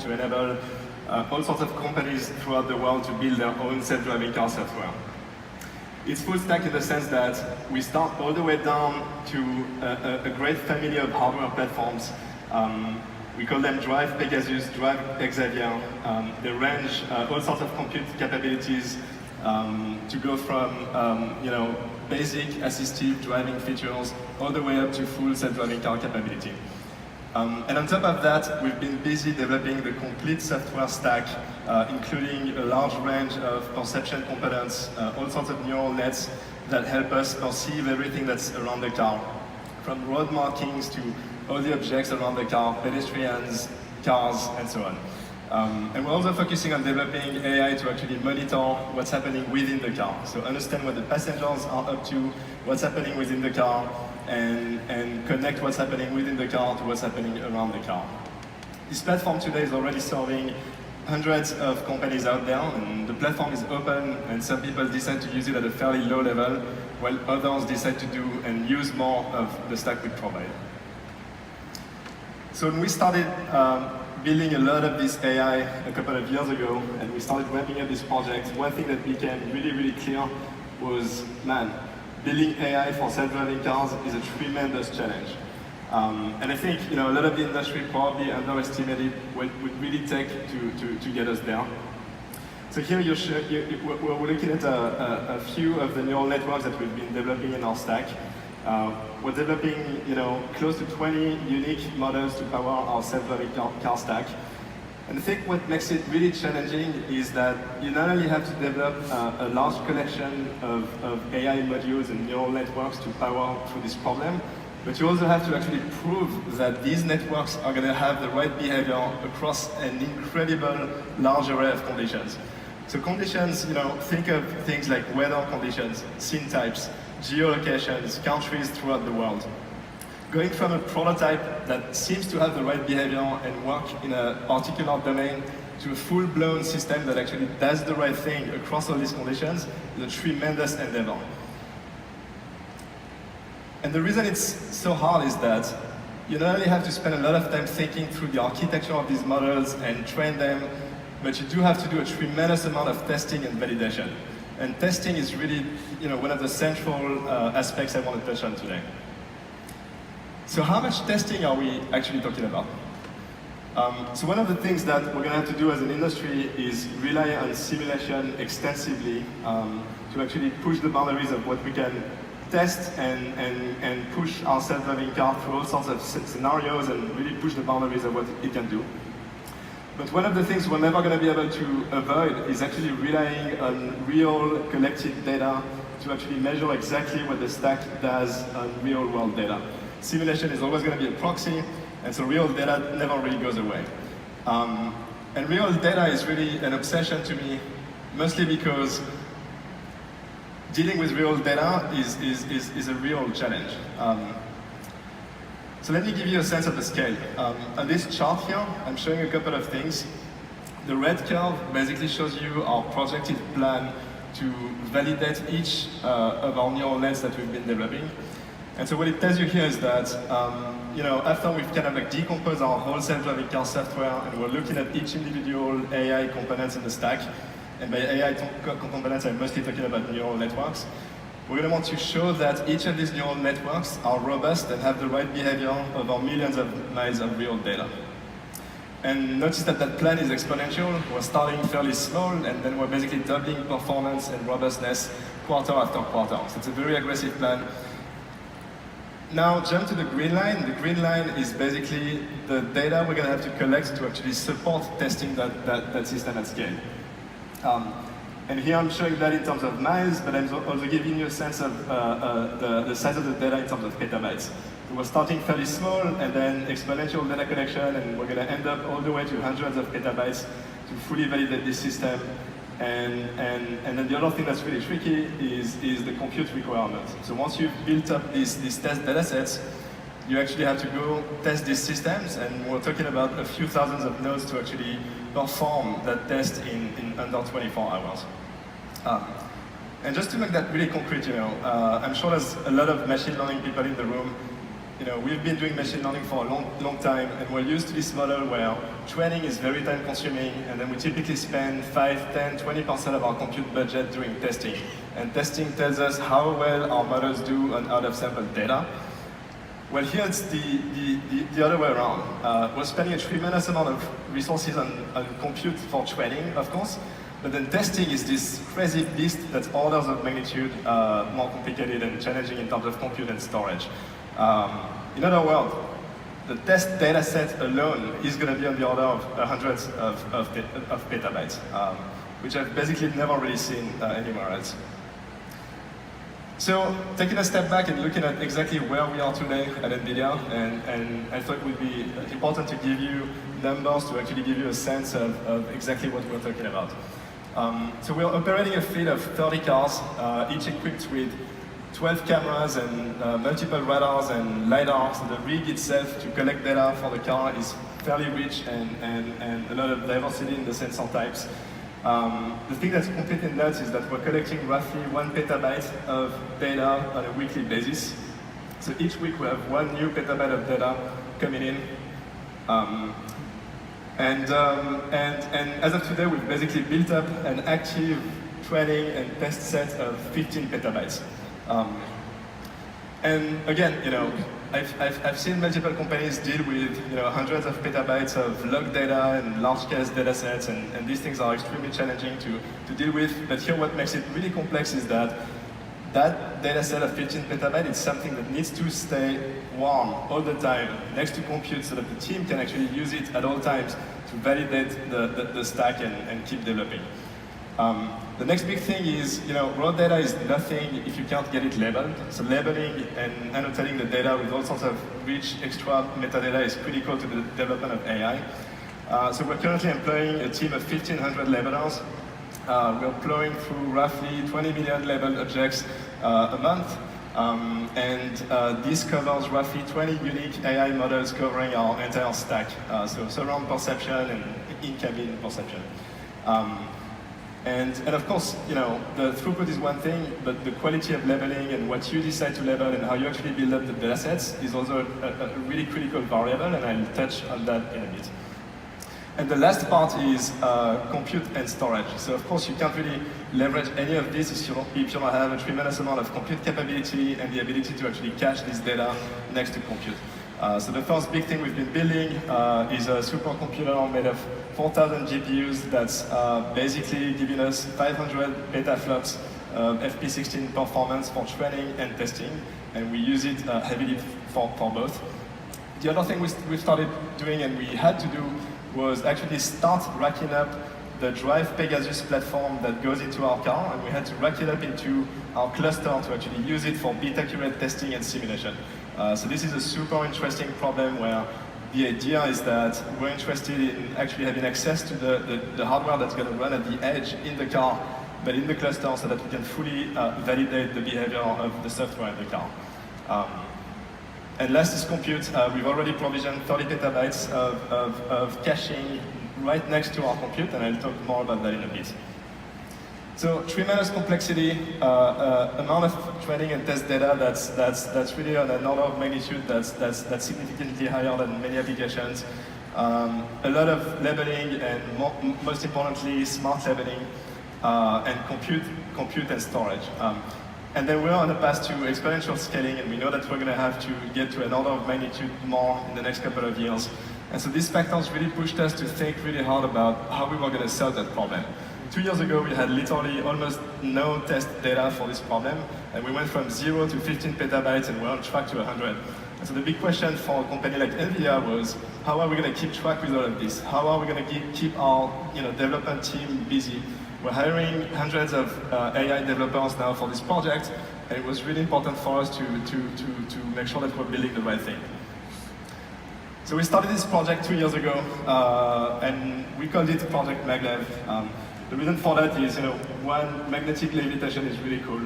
to enable all sorts of companies throughout the world to build their own self-driving car software. It's full stack in the sense that we start all the way down to a great family of hardware platforms. We call them Drive Pegasus, Drive Xavier. They range all sorts of compute capabilities to go from basic assistive driving features all the way up to full self-driving car capability. And on top of that, we've been busy developing the complete software stack, including a large range of perception components, all sorts of neural nets that help us perceive everything that's around the car, from road markings to all the objects around the car, pedestrians, cars, and so on. And we're also focusing on developing AI to actually monitor what's happening within the car. So understand what the passengers are up to, what's happening within the car, and connect what's happening within the car to what's happening around the car. This platform today is already serving hundreds of companies out there, and the platform is open, and some people decide to use it at a fairly low level, while others decide to do and use more of the stack we provide. So when we started building a lot of this AI a couple of years ago, and we started ramping up this project, one thing that became really, really clear was, man, building AI for self-driving cars is a tremendous challenge. And I think a lot of the industry probably underestimated what it would really take to get us there. So here we're looking at a few of the neural networks that we've been developing in our stack. We're developing close to 20 unique models to power our self-driving car stack. And I think what makes it really challenging is that you not only have to develop a large collection of AI modules and neural networks to power through this problem, but you also have to actually prove that these networks are going to have the right behavior across an incredible large array of conditions. So conditions, think of things like weather conditions, scene types, geolocations, countries throughout the world. Going from a prototype that seems to have the right behavior and work in a particular domain to a full-blown system that actually does the right thing across all these conditions is a tremendous endeavor. And the reason it's so hard is that you not only have to spend a lot of time thinking through the architecture of these models and train them, but you do have to do a tremendous amount of testing and validation. And testing is really one of the central aspects I want to touch on today. So how much testing are we actually talking about? So one of the things that we're going to have to do as an industry is rely on simulation extensively to actually push the boundaries of what we can test and push our self-driving car through all sorts of scenarios and really push the boundaries of what it can do. But one of the things we're never going to be able to avoid is actually relying on real collected data to actually measure exactly what the stack does on real-world data. Simulation is always going to be a proxy, and so real data never really goes away. And real data is really an obsession to me, mostly because dealing with real data is a real challenge. So let me give you a sense of the scale. On this chart here, I'm showing a couple of things. The red curve basically shows you our projected plan to validate each of our neural nets that we've been developing. And so what it tells you here is that, after we've kind of decomposed our whole self-driving car software and we're looking at each individual AI components in the stack, and by AI components, I'm mostly talking about neural networks, we're going to want to show that each of these neural networks are robust and have the right behavior over millions of miles of real data. And notice that that plan is exponential. We're starting fairly small, and then we're basically doubling performance and robustness quarter after quarter. So it's a very aggressive plan. Now jump to the green line. The green line is basically the data we're going to have to collect to actually support testing that system at scale. And here I'm showing that in terms of miles, but I'm also giving you a sense of the size of the data in terms of petabytes. So we're starting fairly small, and then exponential data collection, and we're going to end up all the way to hundreds of petabytes to fully validate this system. And then the other thing that's really tricky is the compute requirement. So once you've built up these test data sets, you actually have to go test these systems, and we're talking about a few thousands of nodes to actually perform that test in under 24 hours. And just to make that really concrete, I'm sure there's a lot of machine learning people in the room. we've been doing machine learning for a long time, and we're used to this model where training is very time consuming, and then we typically spend 5, 10, 20% of our compute budget doing testing. And testing tells us how well our models do on out-of-sample data. Well, here it's the other way around. We're spending a tremendous amount of resources on compute for training, of course, but then testing is this crazy beast that's orders of magnitude more complicated and challenging in terms of compute and storage. In other words, the test data set alone is going to be on the order of hundreds of petabytes, which I've basically never really seen anywhere else. So taking a step back and looking at exactly where we are today at NVIDIA, and I thought it would be important to give you numbers to actually give you a sense of exactly what we're talking about. So we're operating a fleet of 30 cars, each equipped with 12 cameras and multiple radars and LiDAR. So the rig itself to collect data for the car is fairly rich and a lot of diversity in the sensor types. The thing that's completely nuts is that we're collecting roughly 1 petabyte of data on a weekly basis. So each week we have 1 new petabyte of data coming in. And as of today, we've basically built up an active training and test set of 15 petabytes. And again, I've seen multiple companies deal with hundreds of petabytes of log data and large-scale data sets, and these things are extremely challenging to deal with. But here, what makes it really complex is that data set of 15 petabytes is something that needs to stay warm all the time next to compute so that the team can actually use it at all times to validate the stack and keep developing. The next big thing is, raw data is nothing if you can't get it labeled. So labeling and annotating the data with all sorts of rich extra metadata is critical to the development of AI. So we're currently employing a team of 1,500 labelers. We're plowing through roughly 20 million labeled objects a month. This covers roughly 20 unique AI models covering our entire stack. So surround perception and in-cabin perception. And of course, the throughput is one thing, but the quality of labeling and what you decide to label and how you actually build up the data sets is also a really critical variable, and I'll touch on that in a bit. And the last part is compute and storage. So of course, you can't really leverage any of this if you don't have a tremendous amount of compute capability and the ability to actually cache this data next to compute. So the first big thing we've been building is a supercomputer made of 4,000 GPUs that's basically giving us 500 petaflops of FP16 performance for training and testing, and we use it heavily for both. The other thing we started doing and we had to do was actually start racking up the Drive Pegasus platform that goes into our car, and we had to rack it up into our cluster to actually use it for bit-accurate testing and simulation. So this is a super interesting problem where the idea is that we're interested in actually having access to the hardware that's going to run at the edge in the car, but in the cluster so that we can fully validate the behavior of the software in the car. And last is compute. We've already provisioned 30 petabytes of caching right next to our compute, and I'll talk more about that in a bit. So tremendous complexity, amount of training and test data that's really on an order of magnitude that's significantly higher than many applications. A lot of labeling and most importantly, smart labeling and compute and storage. And then we're on a path to exponential scaling, and we know that we're going to have to get to an order of magnitude more in the next couple of years. And so these factors really pushed us to think really hard about how we were going to solve that problem. 2 years ago, we had literally almost no test data for this problem, and we went from 0 to 15 petabytes, and we're on track to 100. And so the big question for a company like NVIDIA was, how are we going to keep track with all of this? How are we going to keep our development team busy? We're hiring hundreds of AI developers now for this project, and it was really important for us to make sure that we're building the right thing. So we started this project 2 years ago, and we called it Project Maglev. The reason for that is, one, magnetic levitation is really cool,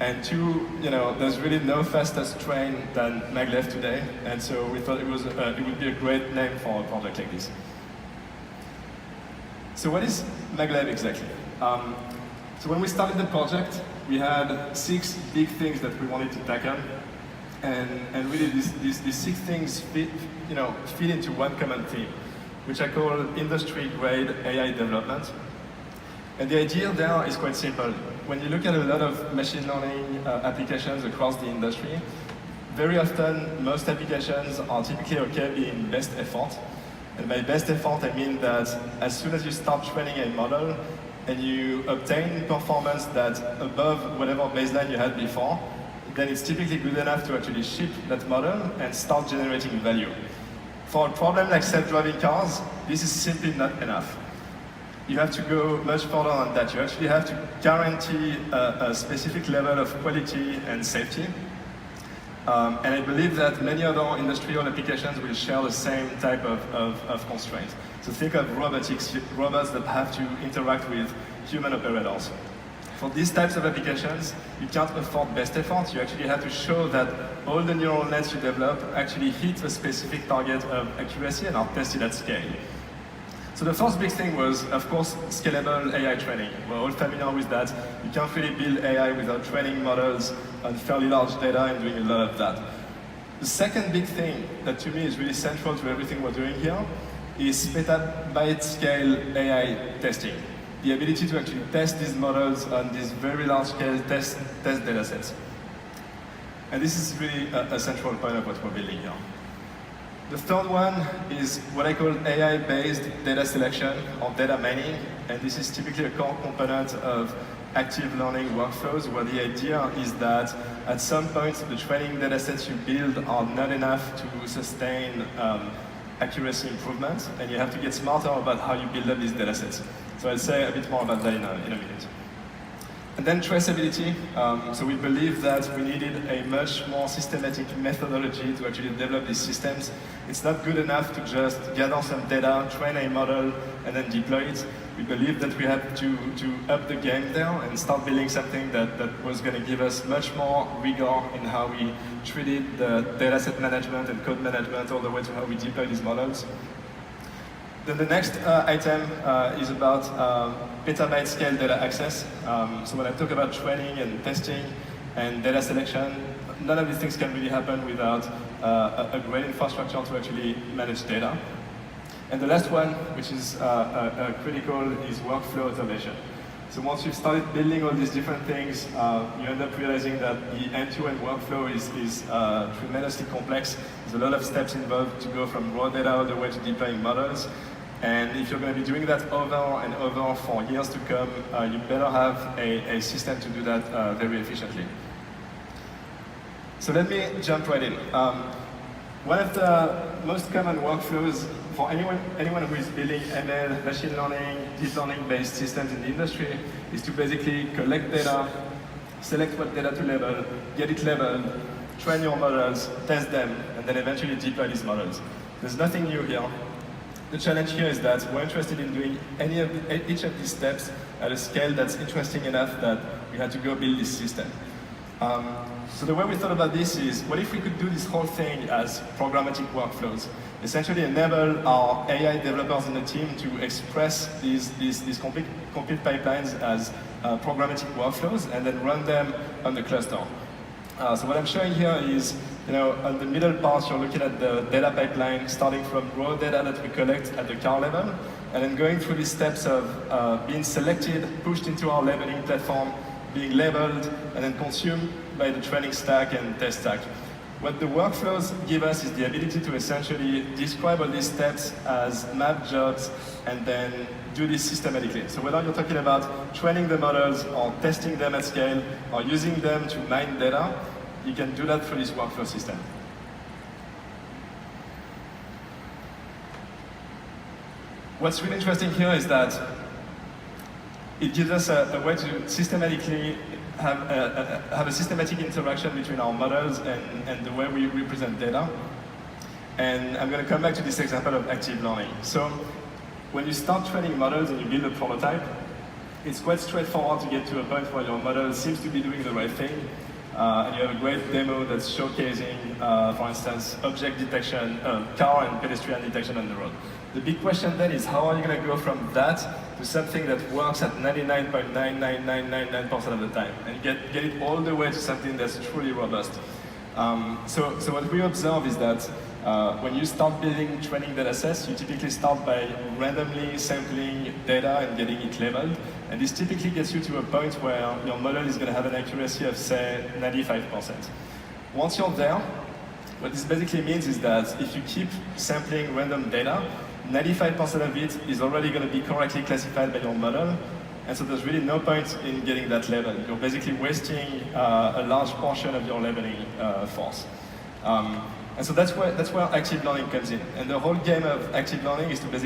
and two, there's really no faster train than Maglev today, and so we thought it would be a great name for a project like this. So what is Maglev exactly? So when we started the project, we had 6 big things that we wanted to tackle. And really these 6 things fit into one common theme, which I call industry-grade AI development. And the idea there is quite simple. When you look at a lot of machine learning applications across the industry, very often most applications are typically okay being best effort. And by best effort, I mean that as soon as you start training a model and you obtain performance that's above whatever baseline you had before, then it's typically good enough to actually ship that model and start generating value. For a problem like self-driving cars, this is simply not enough. You have to go much further than that. You actually have to guarantee a specific level of quality and safety. And I believe that many other industrial applications will share the same type of constraints. So think of robotics, robots that have to interact with human operators. For these types of applications, you can't afford best effort. You actually have to show that all the neural nets you develop actually hit a specific target of accuracy and are tested at scale. So the first big thing was, of course, scalable AI training. We're all familiar with that. You can't really build AI without training models on fairly large data and doing a lot of that. The second big thing that to me is really central to everything we're doing here is petabyte scale AI testing. The ability to actually test these models on these very large scale test data sets. And this is really a central point of what we're building here. The third one is what I call AI-based data selection or data mining, and this is typically a core component of active learning workflows, where the idea is that at some point the training data sets you build are not enough to sustain accuracy improvements, and you have to get smarter about how you build up these data sets. So I'll say a bit more about that in a minute. And then traceability. So we believe that we needed a much more systematic methodology to actually develop these systems. It's not good enough to just gather some data, train a model, and then deploy it. We believe that we had to up the game there and start building something that was going to give us much more rigor in how we treated the data set management and code management all the way to how we deploy these models. Then the next item is about petabyte scale data access. So when I talk about training and testing and data selection, none of these things can really happen without a great infrastructure to actually manage data. And the last one, which is critical, is workflow automation. So once you've started building all these different things, you end up realizing that the end-to-end workflow is tremendously complex. There's a lot of steps involved to go from raw data all the way to deploying models. And if you're going to be doing that over and over for years to come, you better have a system to do that very efficiently. So let me jump right in. One of the most common workflows for anyone who is building ML, machine learning, deep learning-based systems in the industry is to basically collect data, select what data to label, get it labeled, train your models, test them, and then eventually deploy these models. There's nothing new here. The challenge here is that we're interested in doing each of these steps at a scale that's interesting enough that we had to go build this system. So the way we thought about this is, what if we could do this whole thing as programmatic workflows? Essentially enable our AI developers in the team to express these complete pipelines as programmatic workflows and then run them on the cluster. So what I'm showing here is, on the middle part, you're looking at the data pipeline, starting from raw data that we collect at the car level, and then going through these steps of being selected, pushed into our labeling platform, being labeled, and then consumed by the training stack and test stack. What the workflows give us is the ability to essentially describe all these steps as map jobs and then do this systematically. So whether you're talking about training the models or testing them at scale or using them to mine data, you can do that through this workflow system. What's really interesting here is that it gives us a way to systematically have a systematic interaction between our models and the way we represent data. And I'm going to come back to this example of active learning. So when you start training models and you build a prototype, it's quite straightforward to get to a point where your model seems to be doing the right thing. And you have a great demo that's showcasing, for instance, object detection, car and pedestrian detection on the road. The big question then is, how are you going to go from that to something that works at 99.99999% of the time and get it all the way to something that's truly robust? So what we observe is that when you start building training data sets, you typically start by randomly sampling data and getting it labeled. And this typically gets you to a point where your model is going to have an accuracy of, say, 95%. Once you're there, what this basically means is that if you keep sampling random data, 95% of it is already going to be correctly classified by your model. And so there's really no point in getting that level. You're basically wasting a large portion of your labeling force. And so that's where active learning comes in. And the whole game of active learning is to basically